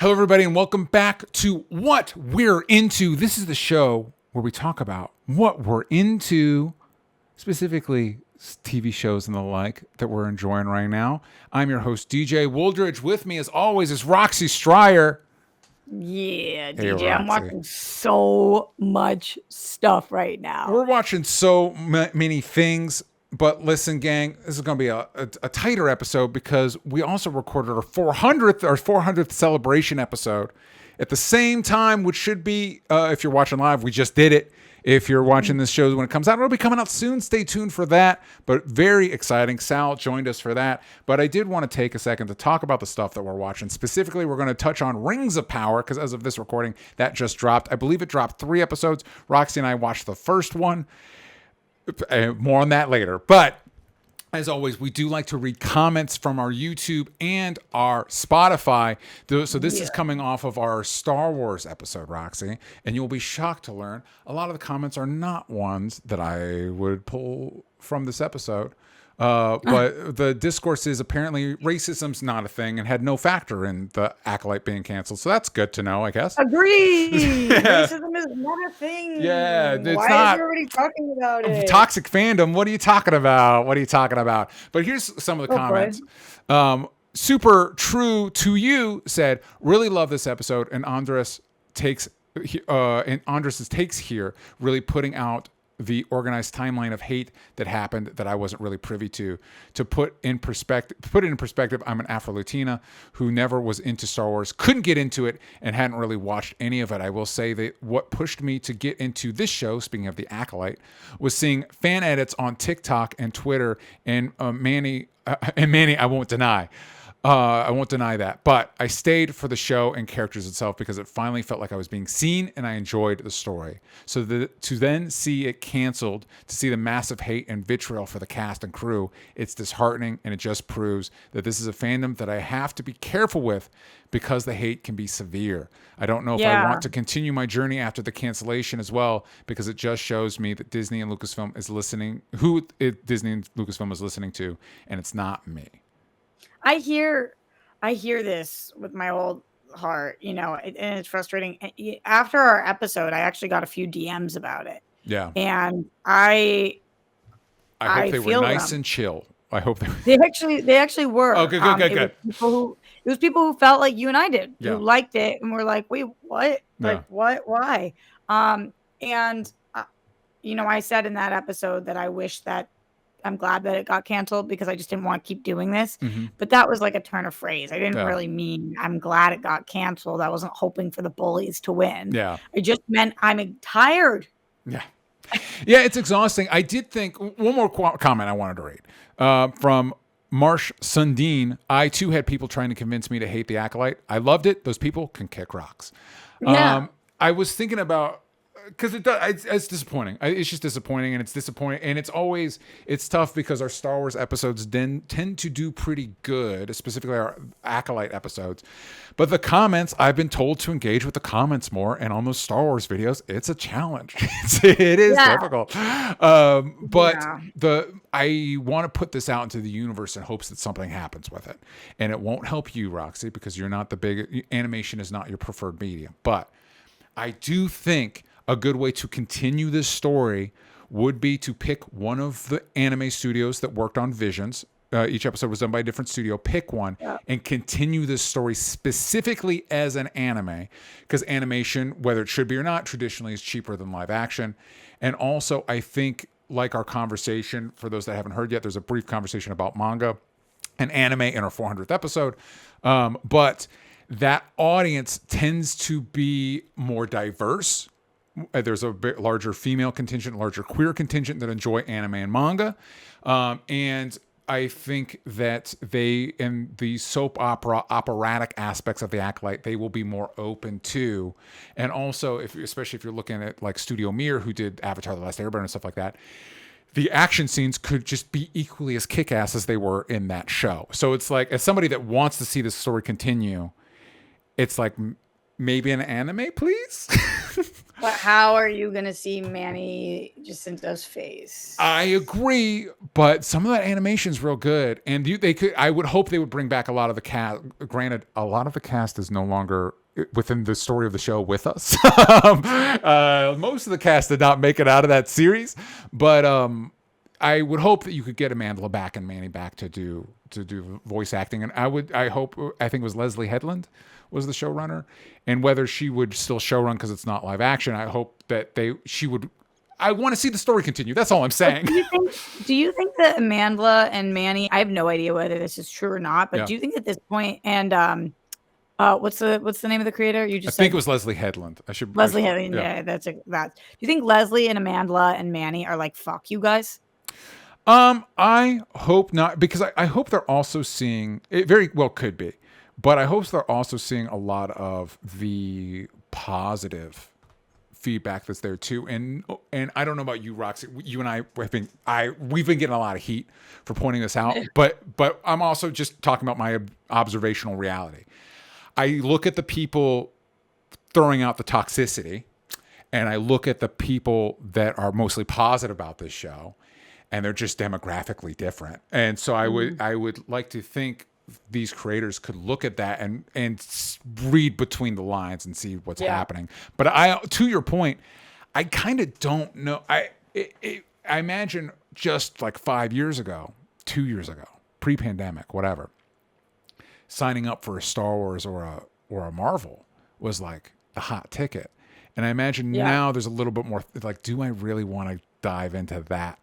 Hello, everybody, and welcome back to What We're Into. This is the show where we talk about what we're into, specifically TV shows and the like that we're enjoying right now. I'm your host, DJ Wooldridge. With me, as always, is Roxy Stryer. Yeah, Hey, DJ, I'm Roxy. watching so much stuff right now. We're watching so many things, but listen, gang, this is going to be a tighter episode because we also recorded our 400th celebration episode at the same time, which should be, if you're watching live, we just did it. If you're watching this show when it comes out, it'll be coming out soon. Stay tuned for that. But very exciting. Sal joined us for that. But I did want to take a second to talk about the stuff that we're watching. Specifically, we're going to touch on Rings of Power because as of this recording, that just dropped. I believe it dropped 3 episodes. Roxy and I watched the first one. More on that later. But as always, we do like to read comments from our YouTube and our Spotify. So this is coming off of our Star Wars episode, Roxy, and you'll be shocked to learn a lot of the comments are not ones that I would pull from this episode. But the discourse is apparently racism's not a thing and had no factor in the Acolyte being canceled. So that's good to know, I guess. Agreed. Racism is not a thing. Yeah, it's Why not. is everybody talking about it? Toxic fandom. What are you talking about? What are you talking about? But here's some of the comments. Super True to You said, really love this episode. And Andres takes Andres's takes here, really putting out the organized timeline of hate that happened that I wasn't really privy to. To put it in perspective, I'm an Afro-Latina who never was into Star Wars, couldn't get into it, and hadn't really watched any of it. I will say that what pushed me to get into this show, speaking of the Acolyte, was seeing fan edits on TikTok and Twitter, and Manny, I won't deny. I won't deny that, but I stayed for the show and characters itself because it finally felt like I was being seen and I enjoyed the story. So to then see it canceled, to see the massive hate and vitriol for the cast and crew, it's disheartening, and it just proves that this is a fandom that I have to be careful with because the hate can be severe. I don't know if I want to continue my journey after the cancellation as well, because it just shows me that Disney and Lucasfilm is listening, Disney and Lucasfilm is listening to, and it's not me. I hear this with my whole heart, and it's frustrating. After our episode, I actually got a few DMs about it. Yeah. And I hope they were nice and chill. I hope they actually were. Oh, good. It was people who felt like you and I did, who liked it and were like, wait, what? Like, what? Why? And I said in that episode that I wish that I'm glad that it got canceled because I just didn't want to keep doing this. Mm-hmm. But that was like a turn of phrase. I didn't really mean I'm glad it got canceled. I wasn't hoping for the bullies to win. Yeah. It just meant I'm tired. Yeah. Yeah, it's exhausting. I did think one more comment I wanted to read from Marsh Sundin. I too had people trying to convince me to hate the Acolyte. I loved it. Those people can kick rocks. Yeah. I was thinking about, because it's disappointing. It's just disappointing, and it's disappointing, and it's tough because our Star Wars episodes tend to do pretty good, specifically our Acolyte episodes. But the comments, I've been told to engage with the comments more, and on those Star Wars videos, it's a challenge. It is difficult. But I want to put this out into the universe in hopes that something happens with it, and it won't help you, Roxy, because you're not animation is not your preferred medium. But I do think a good way to continue this story would be to pick one of the anime studios that worked on Visions. Each episode was done by a different studio. Pick one and continue this story specifically as an anime, because animation, whether it should be or not, traditionally is cheaper than live action. And also, I think, like our conversation, for those that haven't heard yet, there's a brief conversation about manga and anime in our 400th episode. But that audience tends to be more diverse. There's a bit larger female contingent, larger queer contingent that enjoy anime and manga. And I think that they, in the soap opera, operatic aspects of the Acolyte, they will be more open to. And also, especially if you're looking at like Studio Mir, who did Avatar: The Last Airbender and stuff like that, the action scenes could just be equally as kick-ass as they were in that show. So it's like, as somebody that wants to see this story continue, it's like, maybe an anime, please? But how are you going to see Manny Jacinto's face? I agree, but some of that animation is real good, and they could. I would hope they would bring back a lot of the cast. Granted, a lot of the cast is no longer within the story of the show with us. Most of the cast did not make it out of that series, but I would hope that you could get Amandla back and Manny back to do voice acting, and I think it was Leslie Headland was the showrunner, and whether she would still showrun because it's not live action, I hope that she would. I want to see the story continue. That's all I'm saying. Do you think that Amandla and Manny? I have no idea whether this is true or not, but do you think at this point, and what's the name of the creator? You just I think it was Leslie Headland. Leslie Headland. Yeah, that's. Do you think Leslie and Amandla and Manny are like, fuck you guys? I hope not, because I hope they're also seeing it. Very well could be, but I hope they're also seeing a lot of the positive feedback that's there too. And I don't know about you, Roxy. You and we've been getting a lot of heat for pointing this out, but I'm also just talking about my observational reality. I look at the people throwing out the toxicity, and I look at the people that are mostly positive about this show, and they're just demographically different. And so I would like to think these creators could look at that and read between the lines and see what's happening. But to your point, I kind of don't know. I imagine just like 5 years ago, 2 years ago, pre-pandemic, whatever, signing up for a Star Wars or a Marvel was like the hot ticket. And I imagine now there's a little bit more like, do I really want to dive into that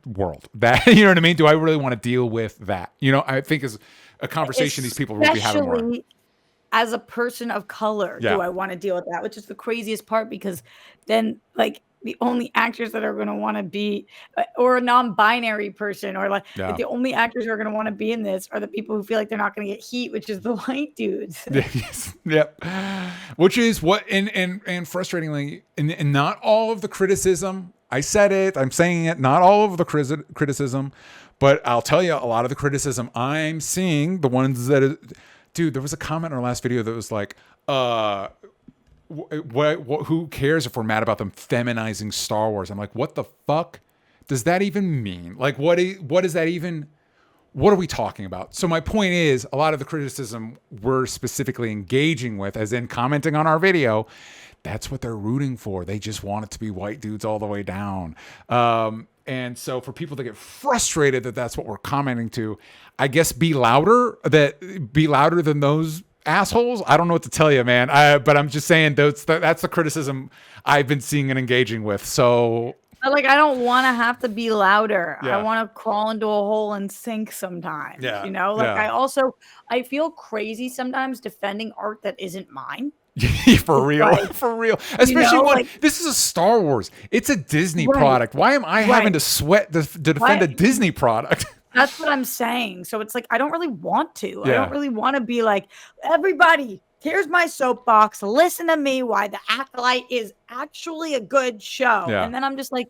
world? That, you know what I mean? Do I really want to deal with that? I think is a conversation these people will be having more. As a person of color, do I want to deal with that? Which is the craziest part, because then like the only actors that are going to want to be, or a non-binary person, or like the only actors who are going to want to be in this are the people who feel like they're not going to get heat, which is the white dudes. Yep. Which is what, and frustratingly, and not all of the criticism. I said it. I'm saying it. Not all of the criticism, but I'll tell you, a lot of the criticism I'm seeing, the ones that, dude, there was a comment in our last video that was like, who cares if we're mad about them feminizing Star Wars? I'm like, what the fuck does that even mean? Like, what is that even? What are we talking about? So my point is, a lot of the criticism we're specifically engaging with, as in commenting on our video, that's what they're rooting for. They just want it to be white dudes all the way down. And so for people to get frustrated that that's what we're commenting to, I guess be louder than those assholes. I don't know what to tell you, man. But I'm just saying that's the criticism I've been seeing and engaging with. So like, I don't want to have to be louder. I want to crawl into a hole and sink sometimes. I feel crazy sometimes defending art that isn't mine. For real. Especially this is a Star Wars. It's a Disney product. Why am I having to sweat to defend a Disney product? That's what I'm saying. So it's like, I don't really want to. I don't really want to be like, everybody, here's my soapbox. Listen to me why The Acolyte is actually a good show. Yeah. And then I'm just like,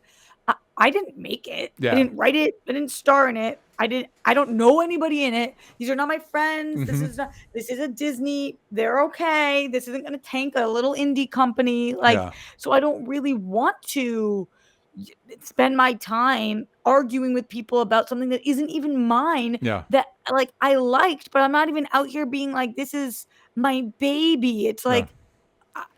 I didn't make it. Yeah. I didn't write it. I didn't star in it. I don't know anybody in it. These are not my friends. Mm-hmm. This is a Disney. They're okay. This isn't going to tank a little indie company. So I don't really want to spend my time arguing with people about something that isn't even mine. Yeah. That like I liked, but I'm not even out here being like, this is my baby. It's like,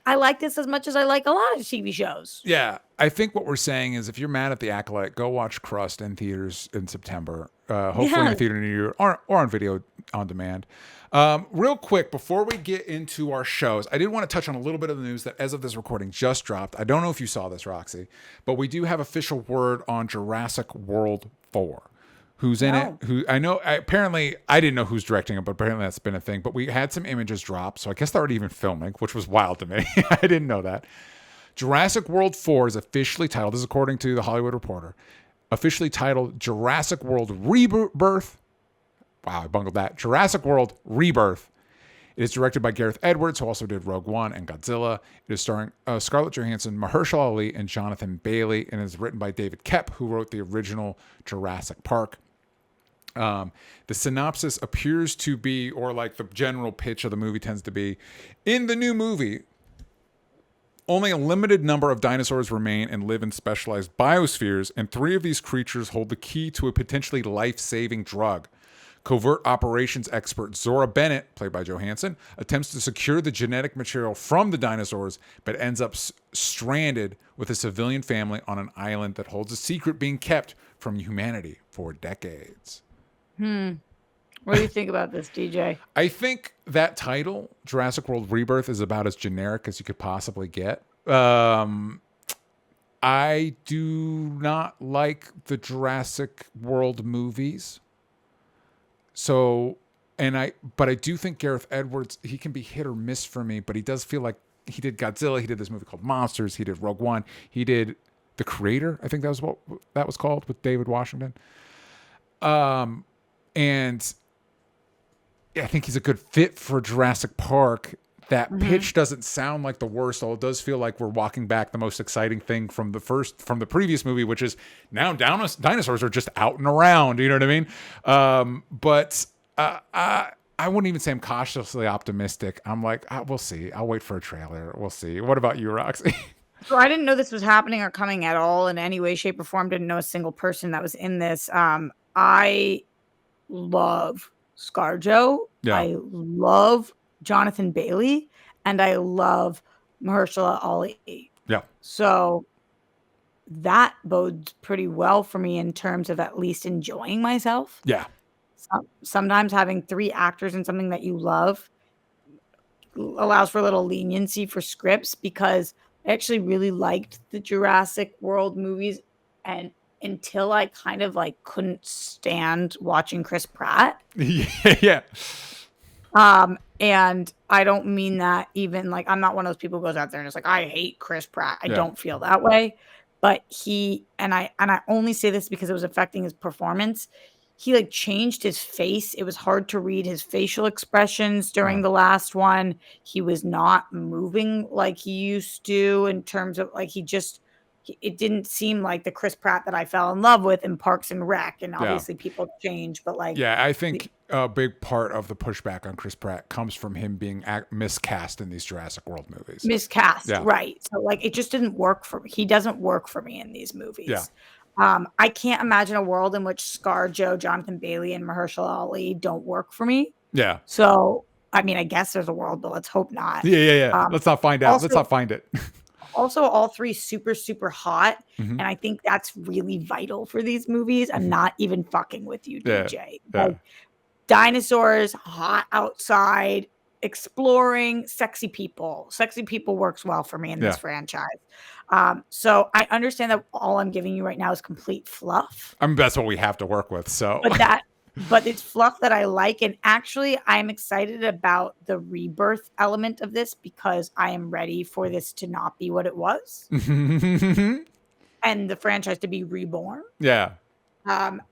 I like this as much as I like a lot of TV shows. Yeah. I think what we're saying is, if you're mad at The Acolyte, go watch Crust in theaters in September. Hopefully in a theater near you, or on video on demand. Real quick, before we get into our shows, I did want to touch on a little bit of the news that, as of this recording, just dropped. I don't know if you saw this, Roxy, but we do have official word on Jurassic World 4. Who's in it? Who I know, apparently, I didn't know who's directing it, but apparently that's been a thing. But we had some images drop, so I guess they're already even filming, which was wild to me. I didn't know that. Jurassic World 4 is officially titled, this is according to The Hollywood Reporter, officially titled Jurassic World Rebirth. Wow, I bungled that. Jurassic World Rebirth. It is directed by Gareth Edwards, who also did Rogue One and Godzilla. It is starring Scarlett Johansson, Mahershala Ali, and Jonathan Bailey, and is written by David Koepp, who wrote the original Jurassic Park. The synopsis appears to be, or like the general pitch of the movie tends to be, in the new movie, Only a limited number of dinosaurs remain and live in specialized biospheres, and 3 of these creatures hold the key to a potentially life-saving drug. Covert operations expert Zora Bennett, played by Johansson, attempts to secure the genetic material from the dinosaurs, but ends up stranded with a civilian family on an island that holds a secret being kept from humanity for decades. What do you think about this, DJ? I think that title, Jurassic World Rebirth, is about as generic as you could possibly get. I do not like the Jurassic World movies. But I do think Gareth Edwards, he can be hit or miss for me, but he does feel like he did Godzilla, he did this movie called Monsters, he did Rogue One, he did The Creator, I think that was what that was called, with David Washington. And I think he's a good fit for Jurassic Park. That pitch doesn't sound like the worst, although it does feel like we're walking back the most exciting thing from the previous movie, which is now dinosaurs are just out and around. You know what I mean? But I wouldn't even say I'm cautiously optimistic. I'm like, we'll see. I'll wait for a trailer. We'll see. What about you, Roxy? So I didn't know this was happening or coming at all in any way, shape, or form. Didn't know a single person that was in this. I love ScarJo. Yeah. I love Jonathan Bailey, and I love Mahershala Ali. Yeah. So that bodes pretty well for me in terms of at least enjoying myself. Yeah. Sometimes having 3 actors in something that you love allows for a little leniency for scripts, because I actually really liked the Jurassic World movies, and until I kind of like couldn't stand watching Chris Pratt. Yeah. And I don't mean that even like, I'm not one of those people who goes out there and is like, I hate Chris Pratt. I don't feel that way. But I only say this because it was affecting his performance. He like changed his face. It was hard to read his facial expressions during the last one. He was not moving like he used to, in terms of like, it didn't seem like the Chris Pratt that I fell in love with in Parks and Rec. And obviously people change, but like, I think a big part of the pushback on Chris Pratt comes from him being miscast in these Jurassic World movies. Miscast, right. So like, it just didn't work for me. He doesn't work for me in these movies. Yeah. I can't imagine a world in which ScarJo, Jonathan Bailey, and Mahershala Ali don't work for me. Yeah. So, I mean, I guess there's a world, but let's hope not. Yeah. Let's not find out. Let's not find it. Also, all 3 super, super hot. And I think that's really vital for these movies. I'm not even fucking with you, DJ. Like, dinosaurs, hot outside, exploring, sexy people. Sexy people works well for me in this franchise. So I understand that all I'm giving you right now is complete fluff. I mean, that's what we have to work with. So, but it's fluff that I like. And actually, I'm excited about the rebirth element of this, because I am ready for this to not be what it was. And the franchise to be reborn. Yeah.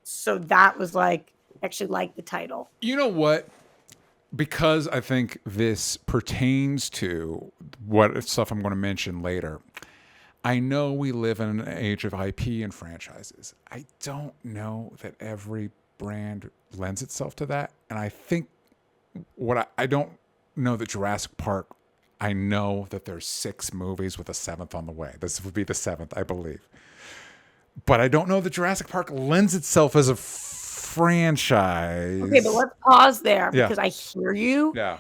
So that was like, actually like the title. You know what? Because I think this pertains to what stuff I'm going to mention later. I know we live in an age of IP and franchises. I don't know that every brand lends itself to that. And I think I don't know that Jurassic Park, I know that there's 6 movies with a 7th on the way. This would be the 7th, I believe. But I don't know that Jurassic Park lends itself as a franchise. Okay, but let's pause there, because I hear you. Yeah.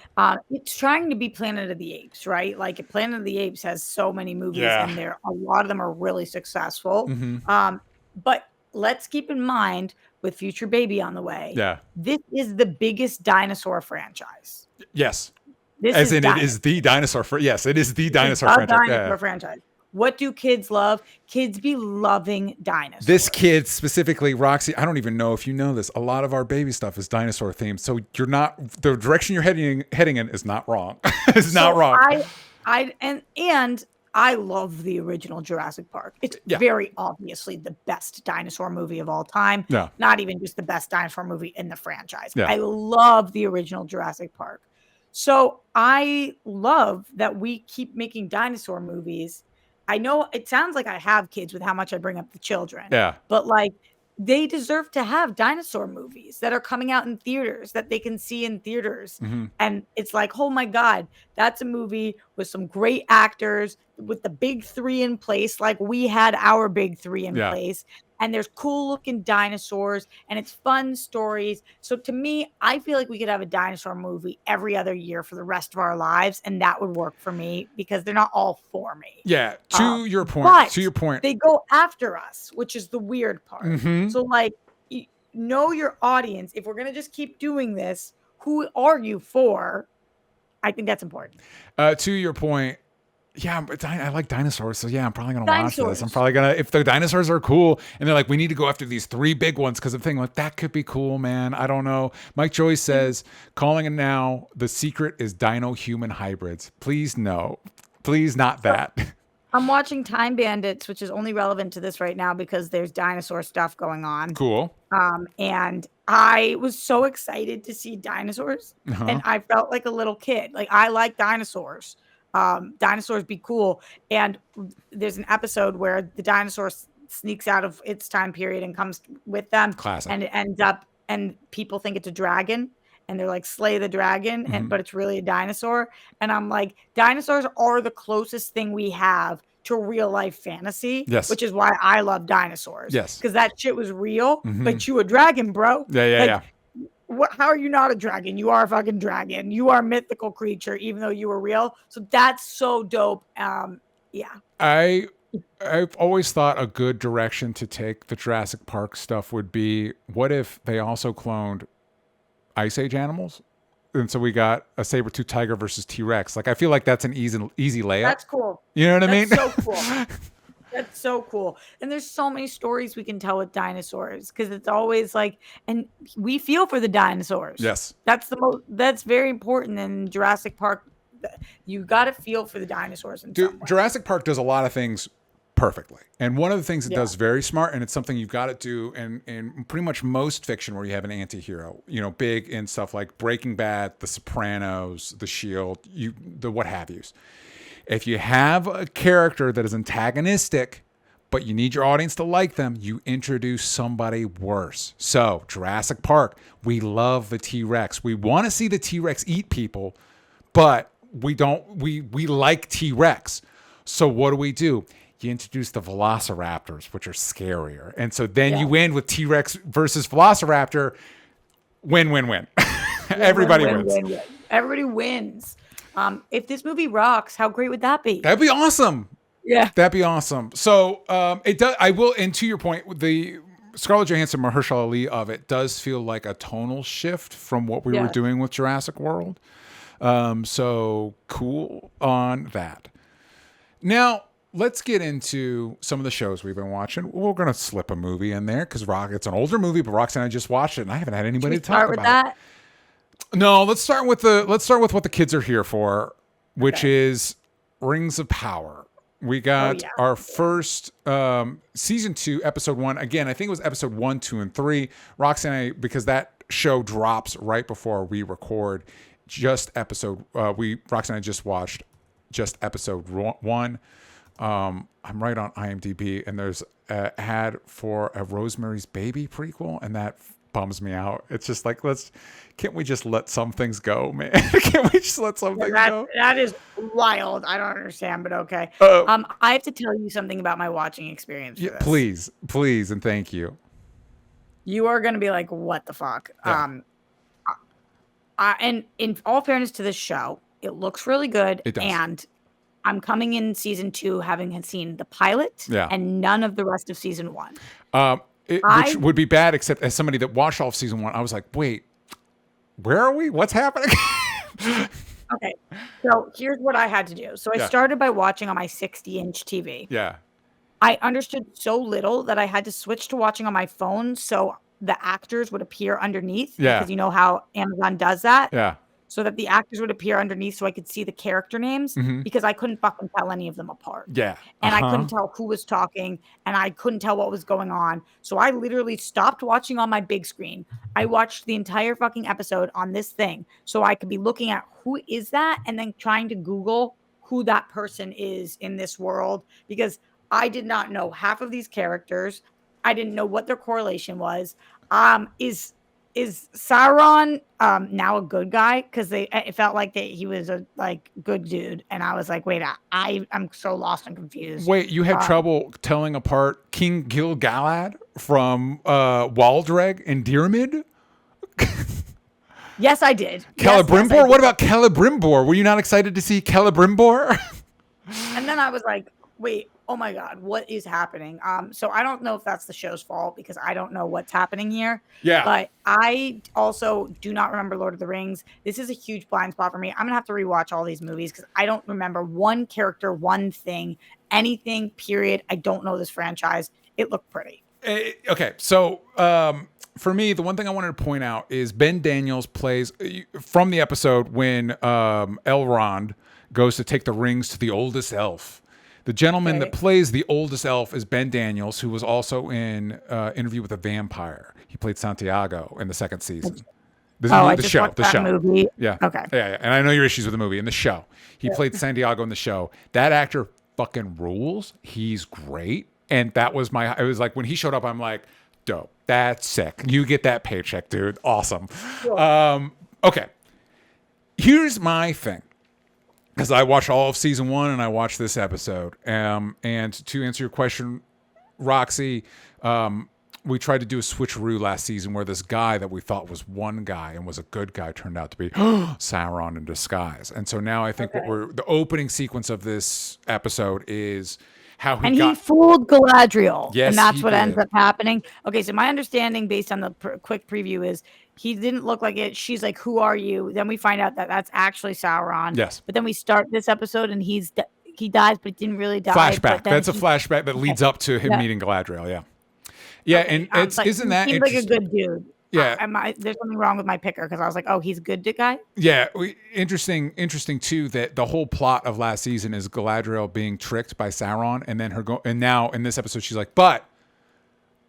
It's trying to be Planet of the Apes, right? Like, Planet of the Apes has so many movies in there. A lot of them are really successful. But let's keep in mind, with Future Baby on the way, this is the biggest dinosaur franchise. Yes. It is the dinosaur. Yes, it is the dinosaur franchise. What do kids love? Kids be loving dinosaurs. This kid specifically, Roxy, I don't even know if you know this. A lot of our baby stuff is dinosaur themed. So you're not, the direction you're heading in is not wrong. It's not wrong. I love the original Jurassic Park. It's very obviously the best dinosaur movie of all time. Yeah. Not even just the best dinosaur movie in the franchise. Yeah. I love the original Jurassic Park. So I love that we keep making dinosaur movies. I know it sounds like I have kids with how much I bring up the children. Yeah. But like, they deserve to have dinosaur movies that are coming out in theaters that they can see in theaters. And it's like, oh my God, that's a movie with some great actors with the big three in place, like we had our big three in place. And there's cool looking dinosaurs and it's fun stories. So to me, I feel like we could have a dinosaur movie every other year for the rest of our lives. And that would work for me because they're not all for me. Yeah. To your point. They go after us, which is the weird part. So like, know your audience. If we're going to just keep doing this, who are you for? I think that's important. To your point. Yeah, I like dinosaurs, so yeah, I'm probably gonna watch this. I'm probably gonna, if the dinosaurs are cool, and they're like, we need to go after these 3 big ones because I'm thinking like that could be cool, man. I don't know. Mike Joyce says, calling it now, the secret is dino-human hybrids. Please no, please not that. I'm watching Time Bandits, which is only relevant to this right now because there's dinosaur stuff going on. Cool. And I was so excited to see dinosaurs, and I felt like a little kid. Like I like dinosaurs. Dinosaurs be cool. And there's an episode where the dinosaur sneaks out of its time period and comes with them. Classic. And it ends up, and people think it's a dragon and they're like, slay the dragon. But it's really a dinosaur. And I'm like, dinosaurs are the closest thing we have to real life fantasy, which is why I love dinosaurs. Yes. Because that shit was real, but you a dragon, bro. Yeah. How are you not a dragon? You are a fucking dragon. You are a mythical creature, even though you were real. So that's so dope. Yeah. I've always thought a good direction to take the Jurassic Park stuff would be, what if they also cloned Ice Age animals? And so we got a saber-tooth tiger versus T-Rex. Like, I feel like that's an easy layup. That's cool. You know what I mean? So cool. That's so cool. And there's so many stories we can tell with dinosaurs because it's always like, and we feel for the dinosaurs. Yes. That's very important in Jurassic Park. You got to feel for the dinosaurs. Dude, Jurassic Park does a lot of things perfectly. And one of the things it does very smart, and it's something you've got to do in pretty much most fiction where you have an anti-hero, big in stuff like Breaking Bad, The Sopranos, The Shield, the what have yous. If you have a character that is antagonistic, but you need your audience to like them, you introduce somebody worse. So, Jurassic Park, we love the T-Rex. We want to see the T-Rex eat people, but we like T-Rex. So what do? You introduce the Velociraptors, which are scarier. And so then you end with T-Rex versus Velociraptor. Win. Everybody wins. Win. Everybody wins. If this movie rocks, how great would that be? That'd be awesome. Yeah. That'd be awesome. So it does. I will, and to your point, the Scarlett Johansson, Mahershala Ali of it does feel like a tonal shift from what we were doing with Jurassic World. So cool on that. Now, let's get into some of the shows we've been watching. We're going to slip a movie in there because it's an older movie, but Roxy and I just watched it, and I haven't had anybody to talk about it. No, let's start with what the kids are here for, which is Rings of Power. We got our first season 2, episode 1. Again, I think it was episode 1, 2, and 3. Roxy and I, because that show drops right before we record, Roxy and I just watched just episode 1. I'm right on IMDb, and there's an ad for a Rosemary's Baby prequel, and that bums me out. It's just like, can't we just let some things go, man? Can't we just let some things go? That is wild. I don't understand, but okay. I have to tell you something about my watching experience. For this. Please, and thank you. You are going to be like, what the fuck? Yeah. And in all fairness to this show, it looks really good. It does. And I'm coming in season 2 having seen the pilot and none of the rest of season 1. Which would be bad, except as somebody that watched all of season 1, I was like, wait, where are we? What's happening? Okay, so here's what I had to do. So I started by watching on my 60-inch TV. Yeah. I understood so little that I had to switch to watching on my phone so the actors would appear underneath. Yeah. Because you know how Amazon does that? Yeah. So that the actors would appear underneath so I could see the character names because I couldn't fucking tell any of them apart. Yeah. And I couldn't tell who was talking and I couldn't tell what was going on. So I literally stopped watching on my big screen. I watched the entire fucking episode on this thing so I could be looking at who is that and then trying to Google who that person is in this world because I did not know half of these characters. I didn't know what their correlation was. is Sauron now a good guy? Because it felt like that he was a good dude, and I was like, wait, I'm so lost and confused. Wait, you had trouble telling apart King Gil-galad from Waldreg and Diarmid? Yes, I did. Celebrimbor? Yes, what about Celebrimbor? Were you not excited to see Celebrimbor? And then I was like, wait, oh my God, what is happening? So I don't know if that's the show's fault because I don't know what's happening here. Yeah. But I also do not remember Lord of the Rings. This is a huge blind spot for me. I'm going to have to rewatch all these movies because I don't remember one character, one thing, anything, period. I don't know this franchise. It looked pretty. Okay, so for me, the one thing I wanted to point out is Ben Daniels plays from the episode when Elrond goes to take the rings to the oldest elf. The gentleman that plays the oldest elf is Ben Daniels, who was also in Interview with a Vampire. He played Santiago in the second season. The show. Movie. Yeah. Okay. Yeah. And I know your issues with the movie. In the show, he played Santiago in the show. That actor fucking rules. He's great. And that was it was like when he showed up, I'm like, dope. That's sick. You get that paycheck, dude. Awesome. Sure. Okay. Here's my thing. Because I watched all of season 1 and I watched this episode. And to answer your question, Roxy, we tried to do a switcheroo last season where this guy that we thought was one guy and was a good guy turned out to be Sauron in disguise. And so now I think the opening sequence of this episode is how he fooled Galadriel. Yes, and that's what ends up happening. Okay, so my understanding based on the quick preview is he didn't look like it. She's like, who are you? Then we find out that that's actually Sauron. Yes. But then we start this episode and he dies, but he didn't really die. Flashback. That's a flashback that leads up to him meeting Galadriel. Yeah. Yeah, okay. And isn't that seems like a good dude. Yeah. There's something wrong with my picker because I was like, oh, he's a good guy. Yeah. Interesting too that the whole plot of last season is Galadriel being tricked by Sauron, and then and now in this episode she's like, but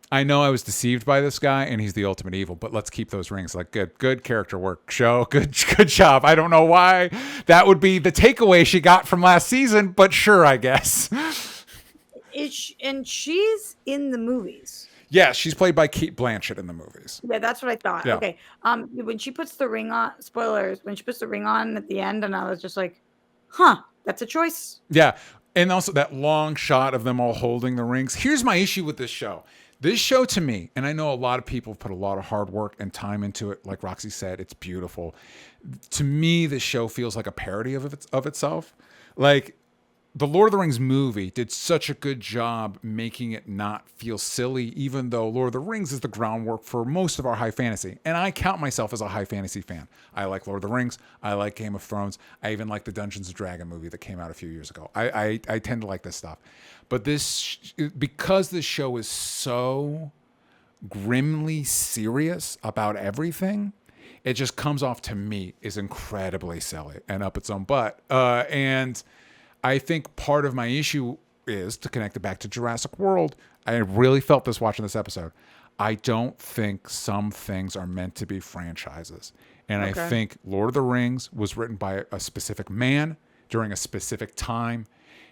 I know I was deceived by this guy and he's the ultimate evil, but let's keep those rings. Like good character work, show. Good job. I don't know why that would be the takeaway she got from last season, but sure, I guess. And she's in the movies. Yeah, she's played by Cate Blanchett in the movies. Yeah, that's what I thought. Yeah. Okay. When she puts the ring on, spoilers, when she puts the ring on at the end, and I was just like, huh, that's a choice. Yeah. And also that long shot of them all holding the rings. Here's my issue with this show. This show to me, and I know a lot of people have put a lot of hard work and time into it. Like Roxy said, it's beautiful. To me, this show feels like a parody of itself. Like, the Lord of the Rings movie did such a good job making it not feel silly, even though Lord of the Rings is the groundwork for most of our high fantasy. And I count myself as a high fantasy fan. I like Lord of the Rings. I like Game of Thrones. I even like the Dungeons & Dragons movie that came out a few years ago. I tend to like this stuff. But because this show is so grimly serious about everything, it just comes off to me as incredibly silly and up its own butt. And I think part of my issue is, to connect it back to Jurassic World, I really felt this watching this episode. I don't think some things are meant to be franchises. And I think Lord of the Rings was written by a specific man during a specific time.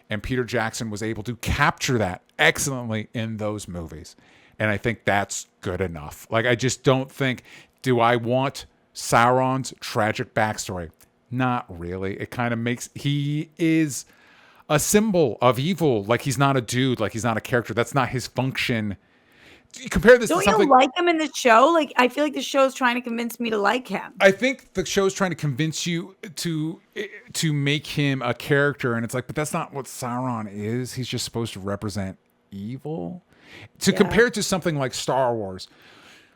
And Peter Jackson was able to capture that excellently in those movies. And I think that's good enough. Like, I just don't think, do I want Sauron's tragic backstory? Not really. It kind of makes, he is a symbol of evil. Like, he's not a dude. Like, he's not a character. That's not his function. You compare this to something. Don't you like him in the show? Like, I feel like the show's trying to convince me to like him. I think the show's trying to convince you to make him a character, and it's like, but that's not what Sauron is. He's just supposed to represent evil. To compare it to something like Star Wars,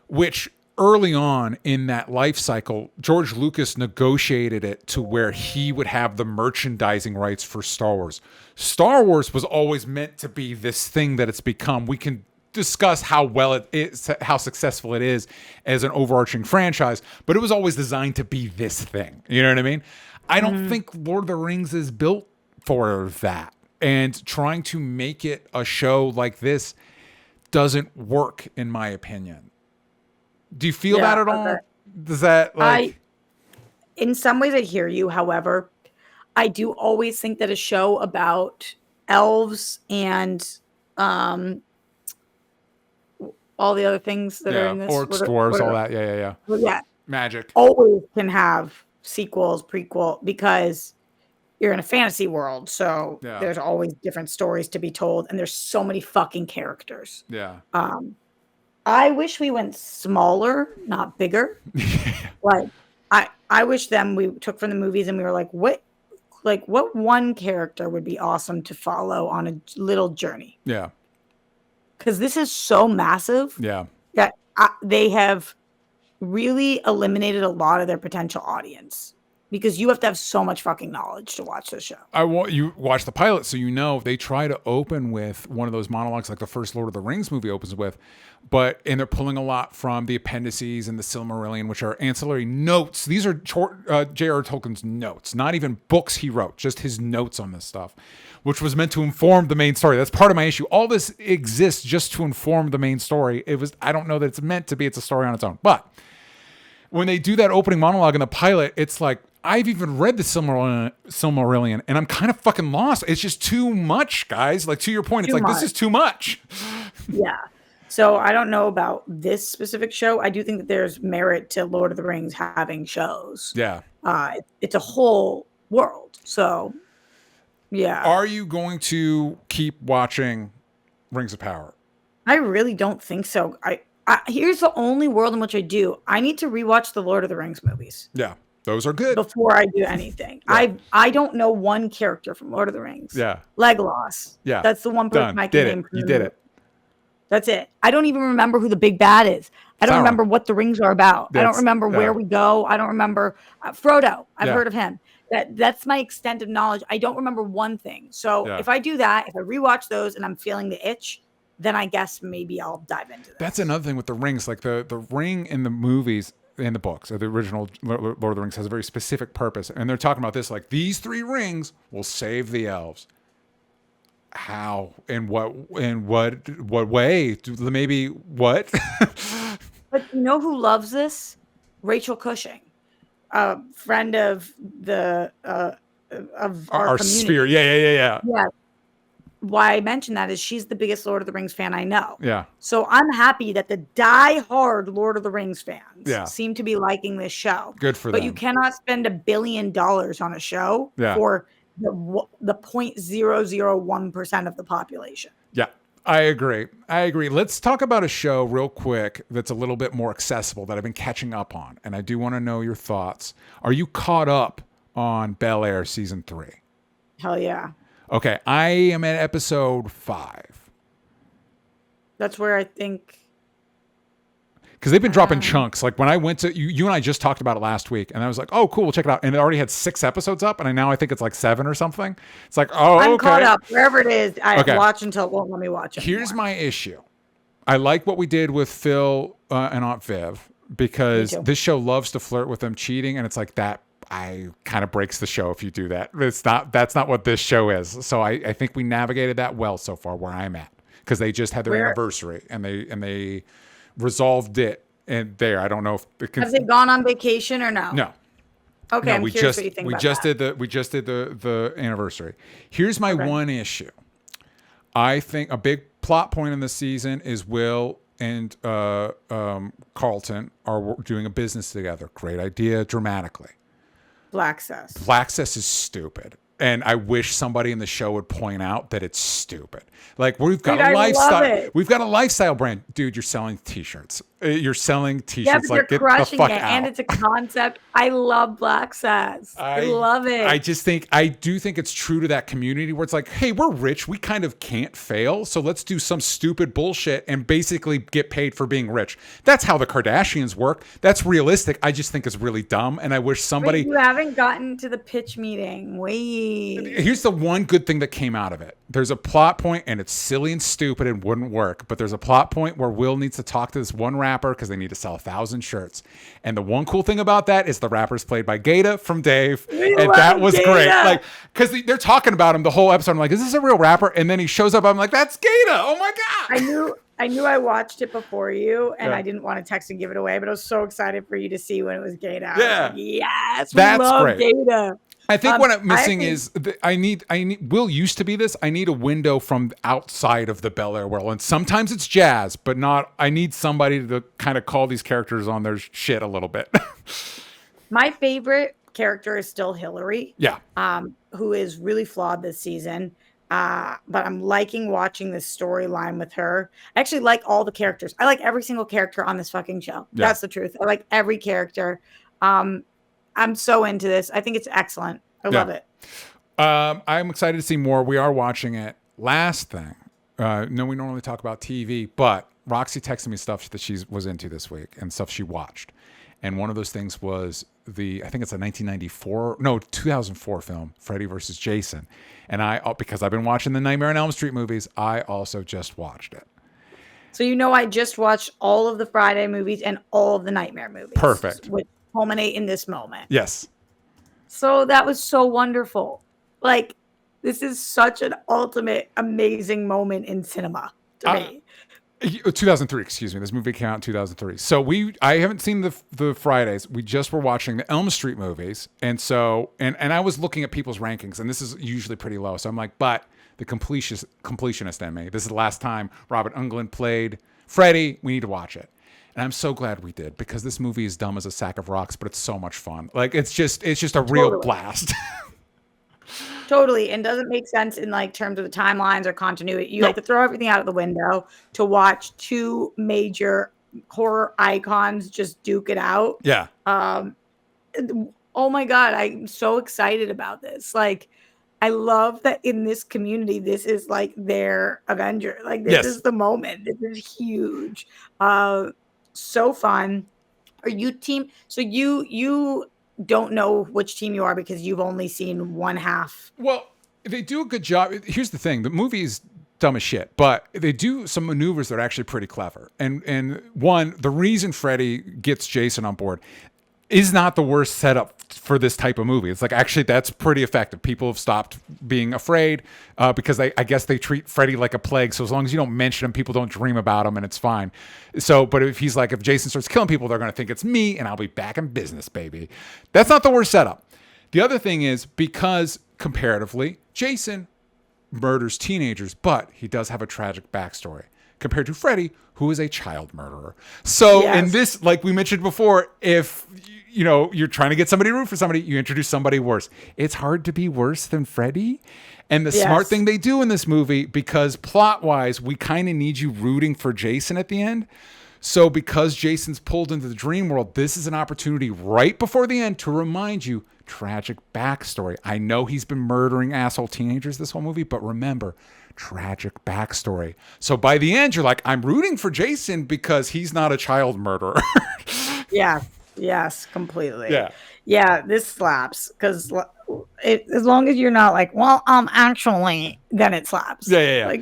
which early on in that life cycle, George Lucas negotiated it to where he would have the merchandising rights for Star Wars. Star Wars was always meant to be this thing that it's become. We can discuss how well it is, how successful it is as an overarching franchise, but it was always designed to be this thing. You know what I mean? I don't think Lord of the Rings is built for that. And trying to make it a show like this doesn't work, in my opinion. Do you feel that at all? Does that, like... in some ways I hear you. However, I do always think that a show about elves and all the other things that are in this. Orcs, dwarves, all that. Yeah. Well, yeah. Magic. Always can have sequels, prequel, because you're in a fantasy world. So there's always different stories to be told. And there's so many fucking characters. Yeah. I wish we went smaller, not bigger. Like, I wish we took from the movies and we were like, what one character would be awesome to follow on a little journey? Yeah. Because this is so massive. Yeah. That they have really eliminated a lot of their potential audience. Because you have to have so much fucking knowledge to watch this show. I want you watch the pilot so you know they try to open with one of those monologues like the first Lord of the Rings movie opens with, and they're pulling a lot from the appendices and the Silmarillion, which are ancillary notes. These are JRR Tolkien's notes, not even books he wrote, just his notes on this stuff, which was meant to inform the main story. That's part of my issue. All this exists just to inform the main story. I don't know that it's meant to be. It's a story on its own. But when they do that opening monologue in the pilot, it's like, I've even read the Silmarillion, and I'm kind of fucking lost. It's just too much, guys. Like, to your point, it's like, this is too much. Yeah. So I don't know about this specific show. I do think that there's merit to Lord of the Rings having shows. Yeah. It's a whole world. So, yeah. Are you going to keep watching Rings of Power? I really don't think so. Here's the only world in which I do. I need to rewatch the Lord of the Rings movies. Yeah. Those are good. Before I do anything. Yeah. I don't know one character from Lord of the Rings. Yeah. Legolas. Yeah. That's the one person I can name. You did it. That's it. I don't even remember who the big bad is. I don't remember what the rings are about. I don't remember where we go. I don't remember Frodo. I've heard of him. That's my extent of knowledge. I don't remember one thing. So if I do that, if I rewatch those and I'm feeling the itch, then I guess maybe I'll dive into this. That's another thing with the rings. Like the ring in the movies, in the books, the original Lord of the Rings has a very specific purpose. And they're talking about this, like, these 3 rings will save the elves. How? In what way? Maybe what? But you know who loves this? Rachel Cushing, a friend of the of our sphere. Yeah. Yeah. Why I mention that is she's the biggest Lord of the Rings fan I know. Yeah. So I'm happy that the die-hard Lord of the Rings fans seem to be liking this show. Good for them. But you cannot spend $1 billion on a show for the 0.001% of the population. Yeah, I agree. Let's talk about a show real quick that's a little bit more accessible that I've been catching up on. And I do want to know your thoughts. Are you caught up on BEL-AIR season 3? Hell yeah. Okay, I am at episode 5. That's where I think... Because they've been dropping chunks. Like, when I went to... You and I just talked about it last week, and I was like, oh, cool, we'll check it out. And it already had 6 episodes up, and now I think it's like 7 or something. It's like, I'm caught up. Wherever it is, I watch until it won't let me watch it Here's my issue. I like what we did with Phil and Aunt Viv, because this show loves to flirt with them cheating, and it's like that... kind of breaks the show if you do that. That's not what this show is. So I think we navigated that well so far where I'm at, because they just had their anniversary and they resolved it. And there, I don't know if have they gone on vacation or no? No. Okay, I'm curious what you think about that. We just did the anniversary. Here's my one issue. I think a big plot point in this season is Will and Carlton are doing a business together. Great idea, dramatically. Black Cess is stupid. And I wish somebody in the show would point out that it's stupid. Like, we've got a lifestyle. We've got a lifestyle brand. Dude, you're selling T-shirts. You're selling T-shirts. Yeah, but you're crushing it. And it's a concept. I love Black Sass. I love it. I do think it's true to that community where it's like, hey, we're rich. We kind of can't fail. So let's do some stupid bullshit and basically get paid for being rich. That's how the Kardashians work. That's realistic. I just think it's really dumb. And I wish somebody... Wait, you haven't gotten to the pitch meeting. Wait. Here's the one good thing that came out of it. There's a plot point, and it's silly and stupid and wouldn't work. But there's a plot point where Will needs to talk to this one rapper because they need to sell 1,000 shirts. And the one cool thing about that is the rapper's played by Gata from Dave. And that was great. Like, because they're talking about him the whole episode. I'm like, is this a real rapper? And then he shows up. I'm like, that's Gata. Oh my God. I knew I watched it before you, and I didn't want to text and give it away, but I was so excited for you to see when it was Gata. Yeah. Like, yes, that's great. Gata. I think what I'm missing is I need Will used to be this. I need a window from outside of the BEL-AIR world, and sometimes it's jazz, but not. I need somebody to kind of call these characters on their shit a little bit. My favorite character is still Hillary. Yeah. Who is really flawed this season. But I'm liking watching this storyline with her. I actually like all the characters. I like every single character on this fucking show. Yeah. That's the truth. I like every character. I'm so into this. I think it's excellent. I love it. I'm excited to see more. We are watching it. Last thing. No, we normally talk about TV, but Roxy texted me stuff that she was into this week and stuff she watched. And one of those things was I think it's a 2004 film, Freddy versus Jason. And because I've been watching the Nightmare on Elm Street movies, I also just watched it. So I just watched all of the Friday movies and all of the Nightmare movies. Perfect. Which culminate in this moment. Yes. So that was so wonderful. Like, this is such an ultimate amazing moment in cinema to me. 2003, excuse me. This movie came out in 2003. So I haven't seen the Fridays. We just were watching the Elm Street movies. And so, and I was looking at people's rankings, and this is usually pretty low. So I'm like, but the completionist in me. This is the last time Robert Englund played Freddy. We need to watch it. And I'm so glad we did, because this movie is dumb as a sack of rocks, but it's so much fun. Like, it's just a real blast. Totally. And doesn't make sense in like terms of the timelines or continuity. You have to throw everything out of the window to watch two major horror icons just duke it out. Yeah. Oh my God. I'm so excited about this. Like, I love that in this community, this is like their Avenger. Like, this is the moment. This is huge. So fun. Are you team? So you don't know which team you are because you've only seen one half. Well, they do a good job. Here's the thing. The movie is dumb as shit, but they do some maneuvers that are actually pretty clever. And one, the reason Freddy gets Jason on board is not the worst setup for this type of movie. It's like, actually, that's pretty effective. People have stopped being afraid because I guess they treat Freddy like a plague. So as long as you don't mention him, people don't dream about him, and it's fine. So, but if Jason starts killing people, they're going to think it's me, and I'll be back in business, baby. That's not the worst setup. The other thing is, because comparatively, Jason murders teenagers, but he does have a tragic backstory compared to Freddy, who is a child murderer. So in this, like we mentioned before, if you're trying to get somebody to root for somebody, you introduce somebody worse. It's hard to be worse than Freddy. And the smart thing they do in this movie, because plot-wise, we kind of need you rooting for Jason at the end. So because Jason's pulled into the dream world, this is an opportunity right before the end to remind you, tragic backstory. I know he's been murdering asshole teenagers this whole movie, but remember, tragic backstory. So by the end, you're like, I'm rooting for Jason because he's not a child murderer. Yes, completely. Yeah, this slaps because as long as you're not like, well, actually, then it slaps. Yeah. Like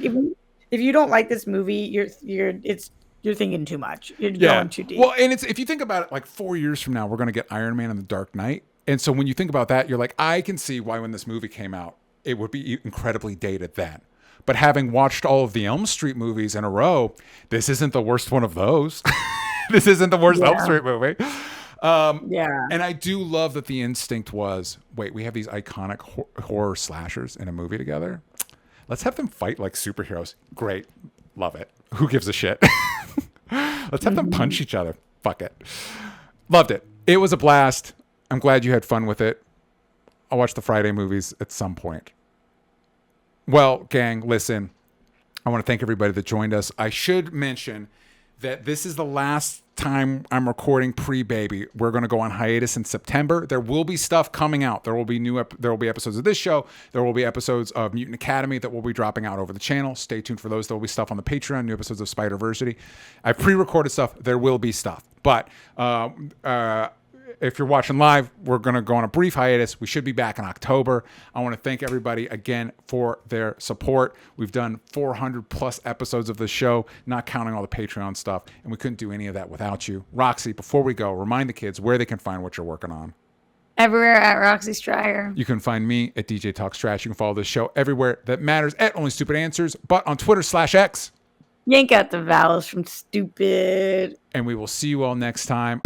if you don't like this movie, you're thinking too much. You're going too deep. Well, and if you think about it, like 4 years from now, we're going to get Iron Man and the Dark Knight. And so when you think about that, you're like, I can see why when this movie came out, it would be incredibly dated then. But having watched all of the Elm Street movies in a row, this isn't the worst one of those. This isn't the worst Elm Street movie. And I do love that the instinct was, wait, we have these iconic horror slashers in a movie together. Let's have them fight like superheroes. Great. Love it. Who gives a shit? Let's have them punch each other. Fuck it. Loved it. It was a blast. I'm glad you had fun with it. I'll watch the Friday movies at some point. Well, gang, listen, I want to thank everybody that joined us. I should mention that this is the last time I'm recording pre-baby. We're going to go on hiatus in September. There will be stuff coming out. There will be there will be episodes of this show. There will be episodes of Mutant Academy that will be dropping out over the channel. Stay tuned for those. There will be stuff on the Patreon, new episodes of Spider-Versity. I pre-recorded stuff. There will be stuff. But if you're watching live, we're going to go on a brief hiatus. We should be back in October. I want to thank everybody again for their support. We've done 400 plus episodes of the show, not counting all the Patreon stuff, and we couldn't do any of that without you. Roxy, before we go, remind the kids where they can find what you're working on. Everywhere at Roxy Stryer. You can find me at DJ Talks Trash. You can follow this show everywhere that matters at Only Stupid Answers, but on Twitter/X. Yank out the vowels from stupid. And we will see you all next time.